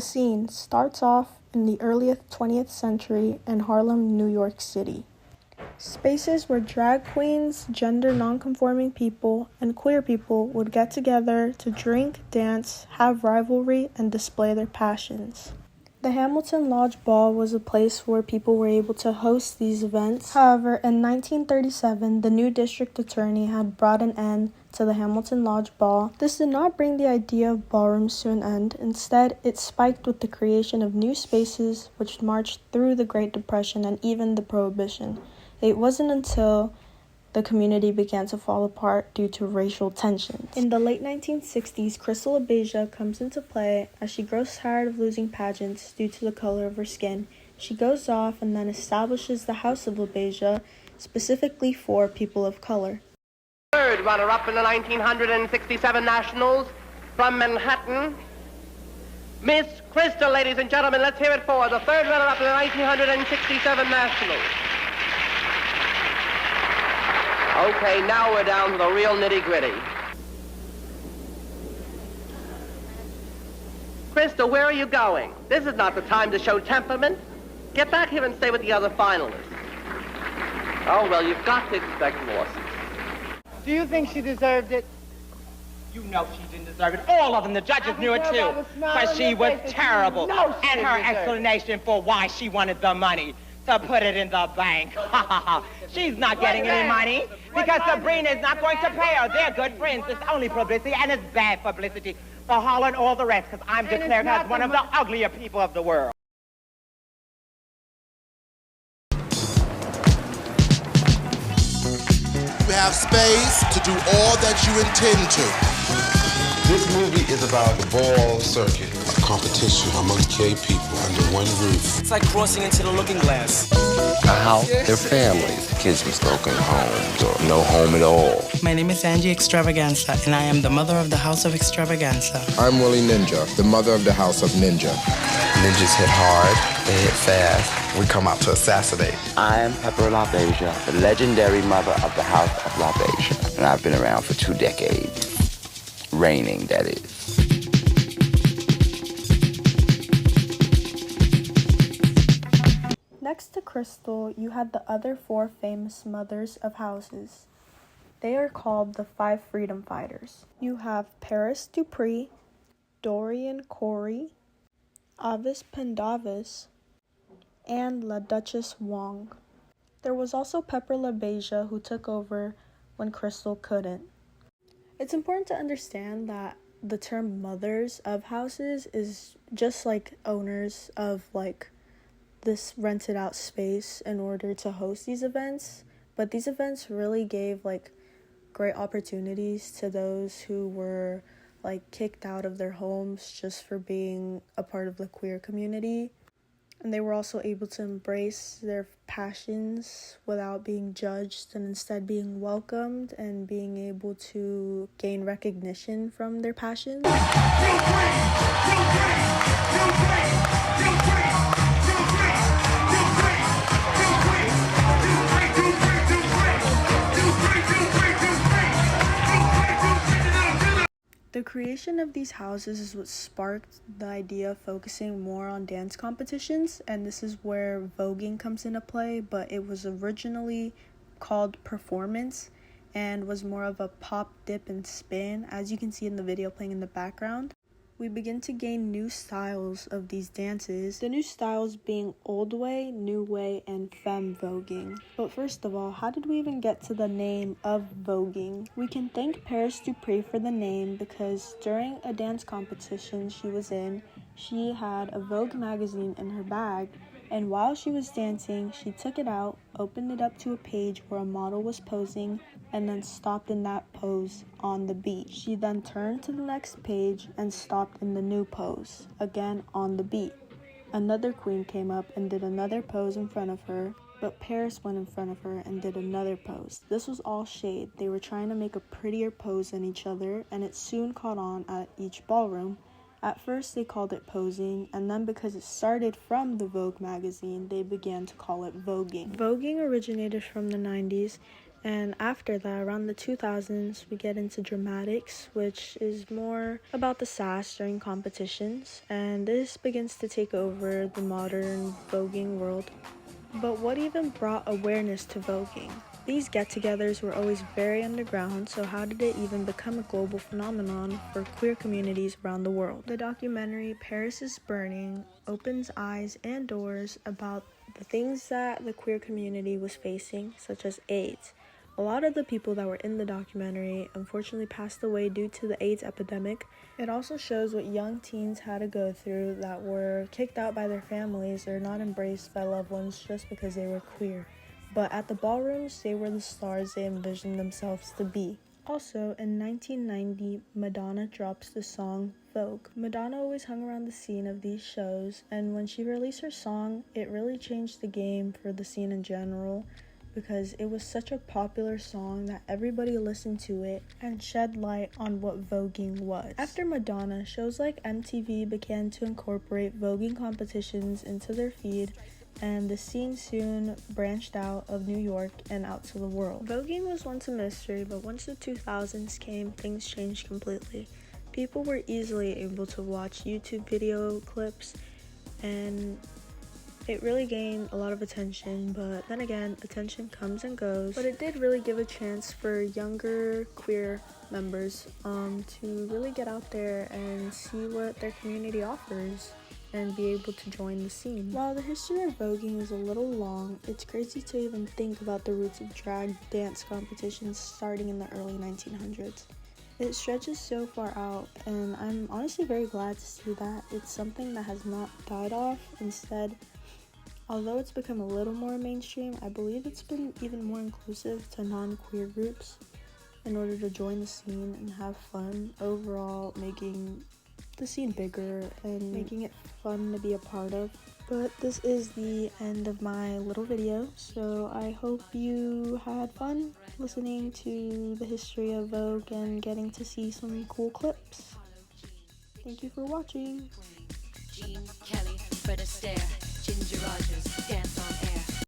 The scene starts off in the early 20th century in Harlem, New York City. Spaces where drag queens, gender non-conforming people, and queer people would get together to drink, dance, have rivalry, and display their passions. The Hamilton Lodge Ball was a place where people were able to host these events. However, in 1937, the new district attorney had brought an end to the Hamilton Lodge Ball. This did not bring the idea of ballrooms to an end. Instead, it spiked with the creation of new spaces which marched through the Great Depression and even the Prohibition. It wasn't until the community began to fall apart due to racial tensions. In the late 1960s, Crystal Abeja comes into play as she grows tired of losing pageants due to the color of her skin. She goes off and then establishes the House of Abeja, specifically for people of color. Third runner-up in the 1967 Nationals from Manhattan, Miss Crystal, ladies and gentlemen, let's hear it for the third runner-up in the 1967 Nationals. Okay, now we're down to the real nitty-gritty. Crystal, where are you going? This is not the time to show temperament. Get back here and stay with the other finalists. Oh, well, you've got to expect losses. Do you think she deserved it? You know she didn't deserve it. All of them, the judges knew it too. But she was terrible. And her explanation for why she wanted the money, to put it in the bank. She's not getting any money because Sabrina is not going to pay her. They're good friends. It's only publicity, and it's bad publicity for Hall and all the rest, because I'm declared as one of the uglier people of the world. You have space to do all that you intend to. This movie is about the ball circuit, a competition among gay people under one roof. It's like crossing into the looking glass. A house, their families, kids with broken homes or no home at all. My name is Angie Extravaganza, and I am the mother of the House of Extravaganza. I'm Willie Ninja, the mother of the House of Ninja. Ninjas hit hard, they hit fast. We come out to assassinate. I am Pepper LaBeija, the legendary mother of the House of LaBeija, and I've been around for 2 decades. Reigning, that is. Next to Crystal, you had the other 4 famous mothers of houses. They are called the 5 Freedom Fighters. You have Paris Dupree, Dorian Corey, Avis Pendavis, and La Duchess Wong. There was also Pepper LaBeija, who took over when Crystal couldn't. It's important to understand that the term mothers of houses is just like owners of like this rented out space in order to host these events. But these events really gave like great opportunities to those who were like kicked out of their homes just for being a part of the queer community. And they were also able to embrace their passions without being judged and instead being welcomed and being able to gain recognition from their passions. The creation of these houses is what sparked the idea of focusing more on dance competitions, and this is where voguing comes into play, but it was originally called performance and was more of a pop, dip, and spin, as you can see in the video playing in the background. We begin to gain new styles of these dances, the new styles being old way, new way, and femme voguing. But first of all, how did we even get to the name of voguing? We can thank Paris Dupree for the name because during a dance competition she was in, she had a Vogue magazine in her bag, and while she was dancing, she took it out, opened it up to a page where a model was posing, and then stopped in that pose on the beat. She then turned to the next page and stopped in the new pose, again on the beat. Another queen came up and did another pose in front of her, but Paris went in front of her and did another pose. This was all shade. They were trying to make a prettier pose than each other, and it soon caught on at each ballroom. At first they called it posing, and then because it started from the Vogue magazine, they began to call it voguing. Voguing originated from the 90s And after that, around the 2000s, we get into dramatics, which is more about the sass during competitions, and this begins to take over the modern voguing world. But what even brought awareness to voguing? These get-togethers were always very underground, so how did it even become a global phenomenon for queer communities around the world? The documentary Paris is Burning opens eyes and doors about the things that the queer community was facing, such as AIDS. A lot of the people that were in the documentary unfortunately passed away due to the AIDS epidemic. It also shows what young teens had to go through that were kicked out by their families or not embraced by loved ones just because they were queer. But at the ballrooms, they were the stars they envisioned themselves to be. Also, in 1990, Madonna drops the song Vogue. Madonna always hung around the scene of these shows, and when she released her song, it really changed the game for the scene in general, because it was such a popular song that everybody listened to it and shed light on what voguing was. After Madonna, shows like MTV began to incorporate voguing competitions into their feed, and the scene soon branched out of New York and out to the world. Voguing was once a mystery, but once the 2000s came, things changed completely. People were easily able to watch YouTube video clips, and it really gained a lot of attention, but then again, attention comes and goes. But it did really give a chance for younger queer members to really get out there and see what their community offers and be able to join the scene. While the history of voguing is a little long, it's crazy to even think about the roots of drag dance competitions starting in the early 1900s. It stretches so far out, and I'm honestly very glad to see that it's something that has not died off. Instead, although it's become a little more mainstream, I believe it's been even more inclusive to non-queer groups in order to join the scene and have fun, overall making the scene bigger and making it fun to be a part of. But this is the end of my little video, so I hope you had fun listening to the history of Vogue and getting to see some cool clips. Thank you for watching. Gene Kelly, Fred Astaire, Ginger Rogers, dance